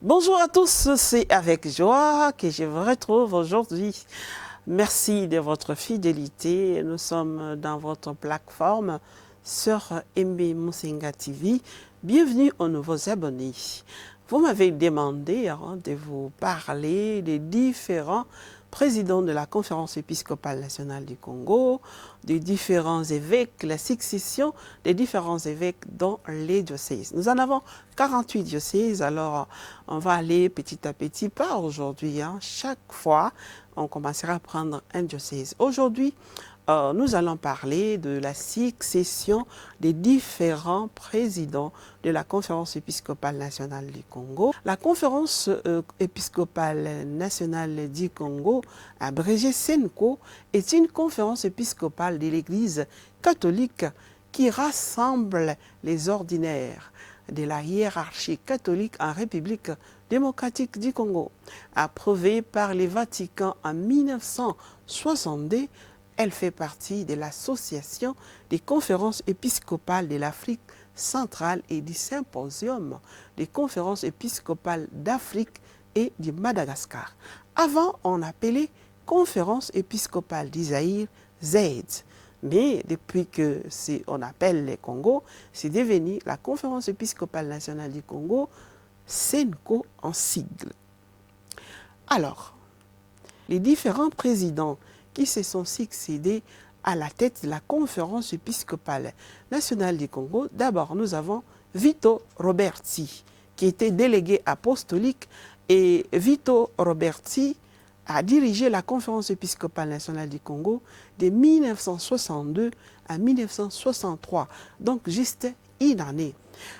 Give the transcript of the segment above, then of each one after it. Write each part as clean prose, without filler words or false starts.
Bonjour à tous, c'est avec joie que je vous retrouve aujourd'hui. Merci de votre fidélité. Nous sommes dans votre plateforme sur MB Musinga TV. Bienvenue aux nouveaux abonnés. Vous m'avez demandé de vous parler des différents présidents de la Conférence épiscopale nationale du Congo, des différents évêques, la succession des différents évêques dans les diocèses. Nous en avons 48 diocèses, alors on va aller petit à petit, pas aujourd'hui. Chaque fois, on commencera à prendre un diocèse. Aujourd'hui, nous allons parler de la succession des différents présidents de la Conférence épiscopale nationale du Congo. La Conférence épiscopale nationale du Congo, abrégée CENCO, est une conférence épiscopale de l'Église catholique qui rassemble les ordinaires de la hiérarchie catholique en République démocratique du Congo. Approuvée par le Vatican en 1962, elle fait partie de l'Association des conférences épiscopales de l'Afrique centrale et du Symposium des conférences épiscopales d'Afrique et du Madagascar. Avant, on appelait Conférence épiscopale d'Isaïr, ZAID. Mais depuis que on appelle les Congo, c'est devenu la Conférence épiscopale nationale du Congo, CENCO en sigle. Alors, les différents présidents qui se sont succédés à la tête de la Conférence épiscopale nationale du Congo, d'abord nous avons Vito Roberti, qui était délégué apostolique, et Vito Roberti a dirigé la Conférence épiscopale nationale du Congo de 1962 à 1963, donc juste une année.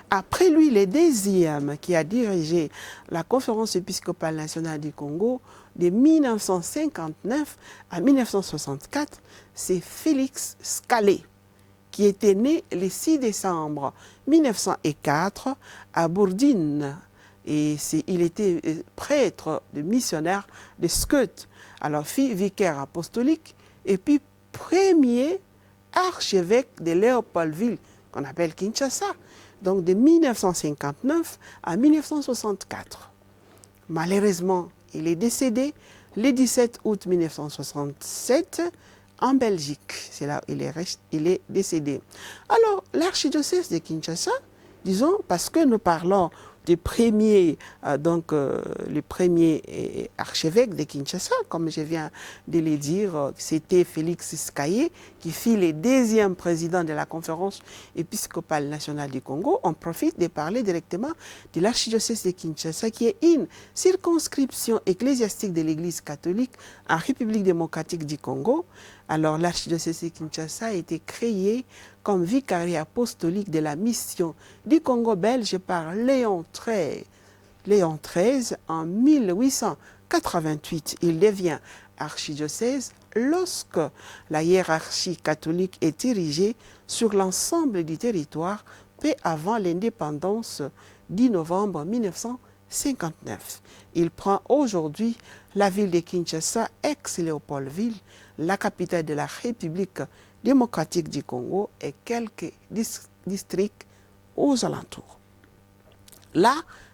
Après lui, le deuxième qui a dirigé la Conférence épiscopale nationale du Congo de 1959 à 1964, c'est Félix Scalé, qui était né le 6 décembre 1904 à Bourdine. Et il était prêtre de missionnaire de Skut, alors vicaire apostolique, et puis premier archevêque de Léopoldville, qu'on appelle Kinshasa, donc de 1959 à 1964. Malheureusement, il est décédé le 17 août 1967 en Belgique. C'est là où il est décédé. Alors, l'archidiocèse de Kinshasa, disons, parce que nous parlons du premier, le premier archevêque de Kinshasa, comme je viens de le dire, c'était Félix Scalé, qui fut le deuxième président de la Conférence épiscopale nationale du Congo. On profite de parler directement de l'archidiocèse de Kinshasa, qui est une circonscription ecclésiastique de l'Église catholique en République démocratique du Congo. Alors, l'archidiocèse de Kinshasa a été créé comme vicariat apostolique de la mission du Congo belge par Léon XIII. Léon XIII, en 1888, il devient archidiocèse lorsque la hiérarchie catholique est érigée sur l'ensemble du territoire peu avant l'indépendance 10 novembre 1959. Il prend aujourd'hui la ville de Kinshasa, ex-Léopoldville, la capitale de la République démocratique du Congo et quelques districts aux alentours. Là,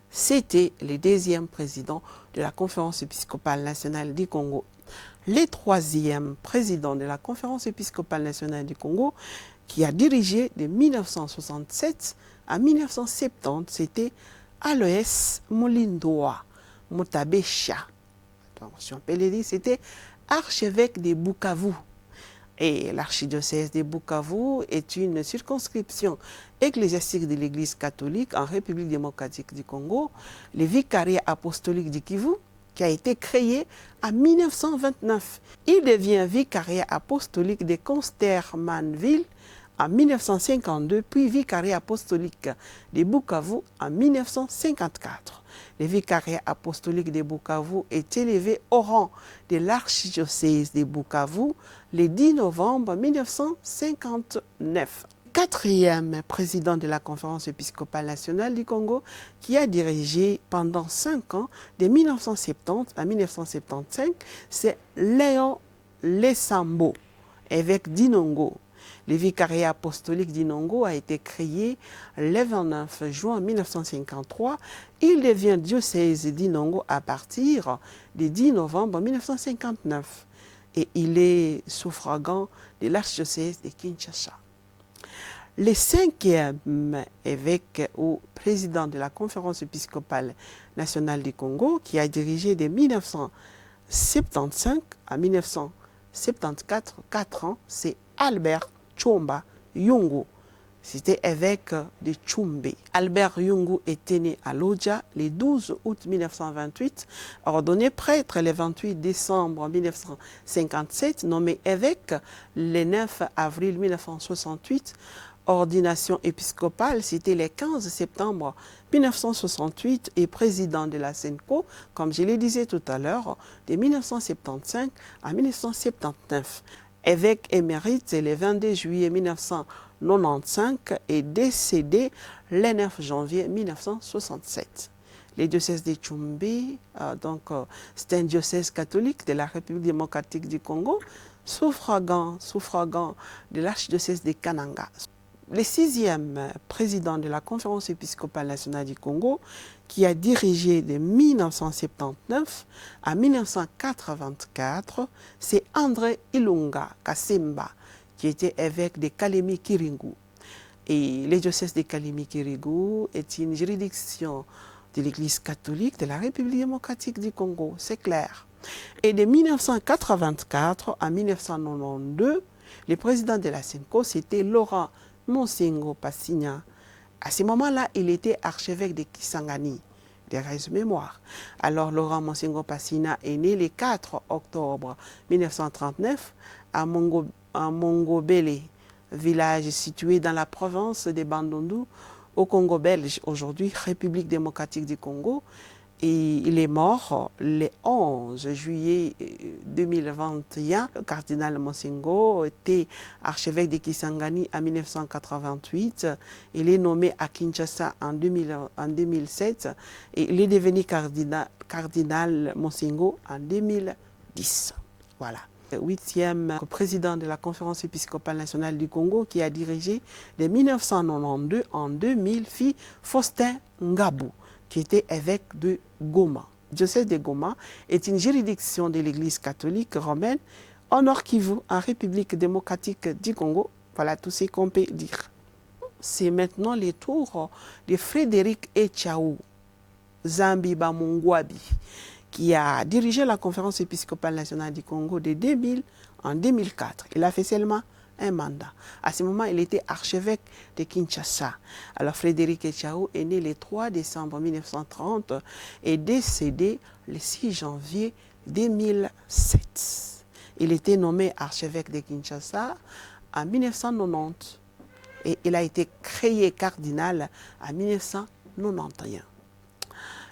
c'était le deuxième président de la Conférence épiscopale nationale du Congo. Le troisième président de la Conférence épiscopale nationale du Congo, qui a dirigé de 1967 à 1970, c'était Aloès Mulindoa Mutabesha. Donc, si on peut le dire, c'était archevêque de Bukavu. Et l'archidiocèse de Bukavu est une circonscription ecclésiastique de l'Église catholique en République démocratique du Congo, le vicariat apostolique du Kivu, qui a été créé en 1929. Il devient vicariat apostolique de Constermanville en 1952, puis vicariat apostolique de Bukavu en 1954. Le vicariat apostolique de Bukavu est élevé au rang de l'archidiocèse de Bukavu le 10 novembre 1959. Quatrième président de la Conférence épiscopale nationale du Congo, qui a dirigé pendant 5 ans, de 1970 à 1975, c'est Léon Lesambo, évêque d'Inongo. Le vicariat apostolique d'Inongo a été créé le 29 juin 1953. Il devient diocèse d'Inongo à partir du 10 novembre 1959 et il est suffragant de l'archidiocèse de Kinshasa. Le cinquième évêque ou président de la Conférence épiscopale nationale du Congo, qui a dirigé de 1975 à 1974, 4 ans, c'est Albert Tshomba Yungu. C'était évêque de Tchumbe. Albert Yungu était né à Lodja le 12 août 1928, ordonné prêtre le 28 décembre 1957, nommé évêque le 9 avril 1968, ordination épiscopale, c'était le 15 septembre 1968 et président de la SENCO, comme je le disais tout à l'heure, de 1975 à 1979. Évêque émérite le 22 juillet 1995 et décédé le 9 janvier 1967. Le diocèse de Tchumbe, c'est un diocèse catholique de la République démocratique du Congo, suffragant de l'archidiocèse de Kananga. Le sixième président de la Conférence épiscopale nationale du Congo, qui a dirigé de 1979 à 1984, c'est André Ilunga Kasemba, qui était évêque de Kalemi-Kiringu. Et le diocèse de Kalemi-Kiringu est une juridiction de l'Église catholique de la République démocratique du Congo, c'est clair. Et de 1984 à 1992, le président de la SENCO, c'était Laurent Monsengo Passigna. À ce moment-là, il était archevêque de Kisangani, des restes mémoire. Alors, Laurent Monsengo Passigna est né le 4 octobre 1939 à Mongobele, village situé dans la province de Bandundu, au Congo belge, aujourd'hui République démocratique du Congo. Et il est mort le 11 juillet 2021. Le cardinal Monsengo était archevêque de Kisangani en 1988. Il est nommé à Kinshasa en 2007 et il est devenu cardinal Monsengo en 2010. Voilà. Le 8e président de la Conférence épiscopale nationale du Congo qui a dirigé de 1992 en 2000 fut Faustin Ngabou, qui était évêque de Goma. Le diocèse de Goma est une juridiction de l'Église catholique romaine en Nord-Kivu, en République démocratique du Congo. Voilà tout ce qu'on peut dire. C'est maintenant le tour de Frédéric Etchaou Zambiba Mungwabi, qui a dirigé la Conférence épiscopale nationale du Congo de 2000 en 2004. Il a fait seulement un mandat. À ce moment, il était archevêque de Kinshasa. Alors, Frédéric Etchaou est né le 3 décembre 1930 et décédé le 6 janvier 2007. Il était nommé archevêque de Kinshasa en 1990 et il a été créé cardinal en 1991.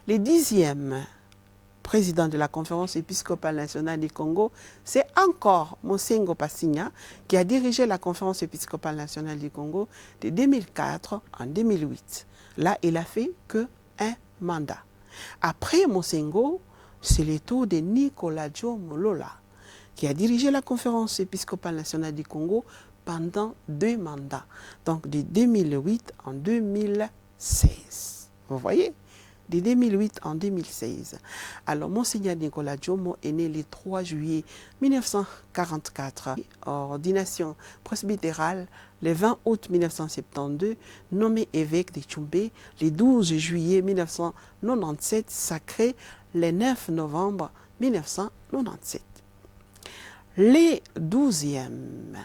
Le 10e président de la Conférence épiscopale nationale du Congo, c'est encore Monsengo Passigna qui a dirigé la Conférence épiscopale nationale du Congo de 2004 en 2008. Là, il a fait qu'un mandat. Après Monsengo, c'est le tour de Nicolas Molola qui a dirigé la Conférence épiscopale nationale du Congo pendant 2 mandats, donc de 2008 en 2016. Vous voyez ? De 2008 en 2016. Alors, Monseigneur Nicolas Djomo est né le 3 juillet 1944. Ordination presbytérale le 20 août 1972, nommé évêque de Tchumbe le 12 juillet 1997, sacré le 9 novembre 1997. Le 12e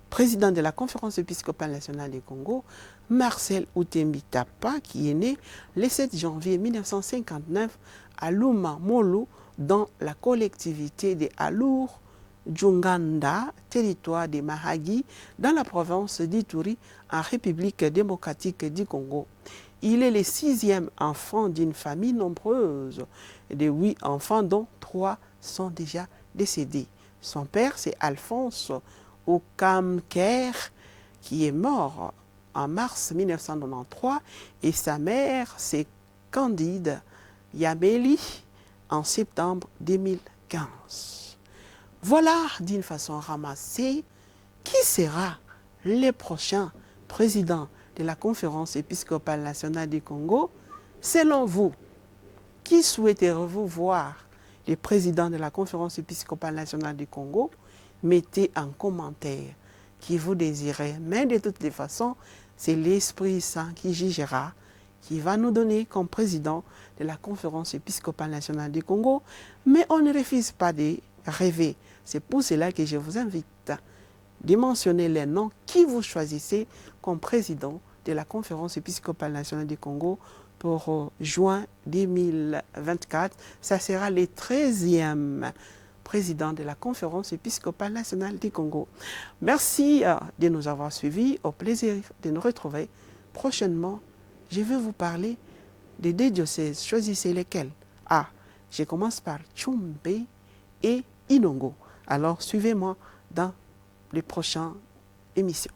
président de la Conférence épiscopale nationale du Congo, Marcel Outembi Tapa, qui est né le 7 janvier 1959 à Luma Molo, dans la collectivité de Alour Djunganda, territoire de Mahagi, dans la province d'Ituri, en République démocratique du Congo. Il est le 6e enfant d'une famille nombreuse de 8 enfants, dont 3 sont déjà décédés. Son père, c'est Alphonse Okamker, qui est mort en mars 1993, et sa mère, c'est Candide Yameli, en septembre 2015. Voilà, d'une façon ramassée, Qui sera le prochain président de la Conférence épiscopale nationale du Congo? Selon vous, qui souhaiterez-vous voir le président de la Conférence épiscopale nationale du Congo? Mettez en commentaire qui vous désirez. Mais de toutes les façons, c'est l'Esprit Saint qui jugera, qui va nous donner comme président de la Conférence épiscopale nationale du Congo. Mais on ne refuse pas de rêver. C'est pour cela que je vous invite de mentionner les noms qui vous choisissez comme président de la Conférence épiscopale nationale du Congo pour juin 2024. Ça sera le 13e président de la Conférence épiscopale nationale du Congo. Merci de nous avoir suivis. Au plaisir de nous retrouver prochainement. Je vais vous parler des deux diocèses. Choisissez lesquels. Je commence par Tchumbe et Inongo. Alors, suivez-moi dans les prochaines émissions.